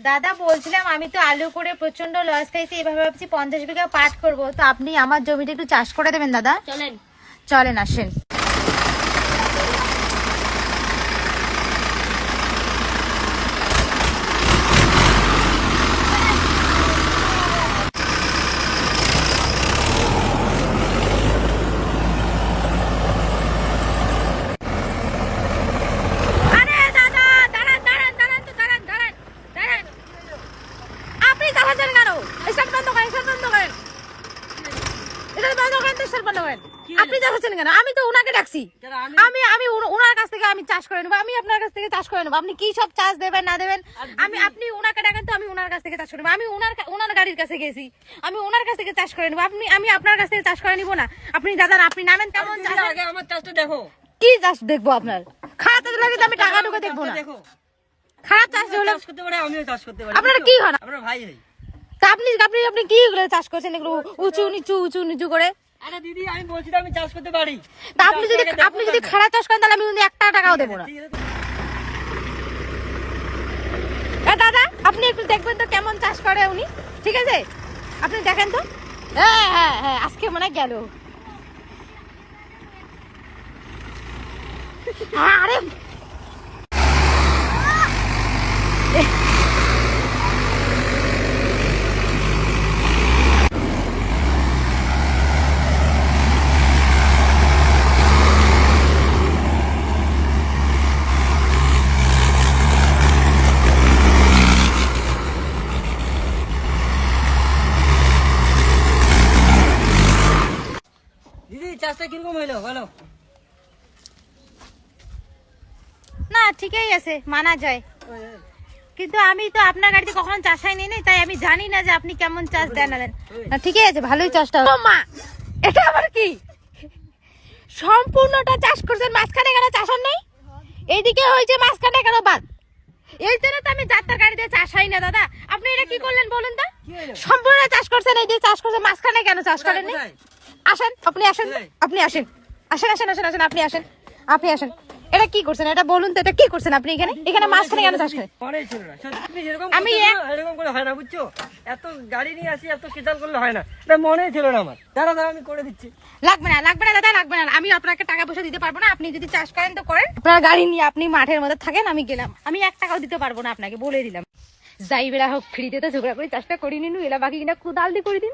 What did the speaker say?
দাদা বলছিলাম আমি তো আলু করে প্রচন্ড লস খাইছি, এভাবে ভাবছি 50 বিঘা পাট করবো, তো আপনি আমার জমিটা একটু চাষ করে দেবেন দাদা? চলেন চলেন আসেন। আপনি যাচ্ছেন কেন? আমি তো ওনাকে ডাকছি, আমি আমি ওনার কাছ থেকে আমি চাষ করে নেবো, আমি আপনার কাছ থেকে চাষ করে নেবো। আপনি কি সব চাষ দেবেন না দেবেন, আপনি ওনাকে ডাকেন তো আমি ওনার কাছ থেকে চাষ করে নেবো। আমি ওনার গাড়ির কাছে গেছি, আমি ওনার কাছ থেকে চাষ করে নেবো। আমি আপনার কাছ থেকে চাষ করে নিবো না। আপনি দাদা আপনি নামেন কেমন চাষ? আগে আমার চাষটা দেখো। কি চাষ দেখবো আপনার? খারাপ চাষ লাগে তো আমি টাকা ঢুকে দেখবো না। খারাপ চাষ হলে করতে পারে, আমিও চাষ করতে পারি। আপনারা কি হয়? আমরা ভাই হই। তা আপনি আপনি আপনি কি এগুলো চাষ করছেন, এগুলো উঁচু নিচু করে? আরে দিদি আমি বলছি তো আমি চাষ করতে পারি। তা আপনি যদি খারাপ চাষ করেন তাহলে আমি কিন্তু 1 টাকাও দেবো না। দাদা আপনি একটু দেখবেন তো কেমন চাষ করে উনি, ঠিক আছে? আপনি দেখেন তো। হ্যাঁ হ্যাঁ হ্যাঁ, আজকে মনে গেল। আরে দিদি চাষটা কিরকম হইলো বলো? না ঠিকই আছে, মানা যায়, কিন্তু আমি তো আপনার গাড়িতে কখনো চাষাই নিই নাই, তাই আমি জানি না যে আপনি কেমন চাষ দেন না দেন। না ঠিকই আছে, ভালোই চাষটা। ও মা, এটা আবার কি? সম্পূর্ণটা চাষ করছেন, মাঝখানে কেন চাষ আর নেই? এইদিকে হয়েছে, মাঝখানে কেন বাদ? এই জন্য তো আমি যাত্রার গাড়িতে চাষ হয় না দাদা। আপনি এটা কি করলেন বলুন তো? সম্পূর্ণ চাষ করছেন, এই যে চাষ করছেন, মাঝখানে কেন চাষ করেননি? আসেন, আপনি আসেন, আপনি আসেন, আসেন আসেন আসেন আসেন, আপনি আসেন, আপনি আসেন। এটা কি করছেন, এটা বলুন তো, এটা কি করছেন আপনি এখানে মাঝখানে কেন চাষ করেন? আমি এরকম করে হয় না, বুঝছো? এত গাড়ি নিয়ে আসি, এত কেচাল করলে হয় না। এটা মনে ছিল না আমার। দাঁড়া আমি করে দিচ্ছি। লাগবে না দাদা, লাগবে না। আমি আপনাকে টাকা পয়সা দিতে পারবো না। আপনি যদি চাষ করেন তো করেন, আপনার গাড়ি নিয়ে আপনি মাঠের মধ্যে থাকেন, আমি গেলাম। আমি 1 টাকাও দিতে পারবো না আপনাকে, বলে দিলাম। যাই বেলা হোক, ফ্রিতে তো ঝগড়া করে চাষটা করি নিনু, এলা বাকি কিনা কুদাল দিয়ে করে দিন।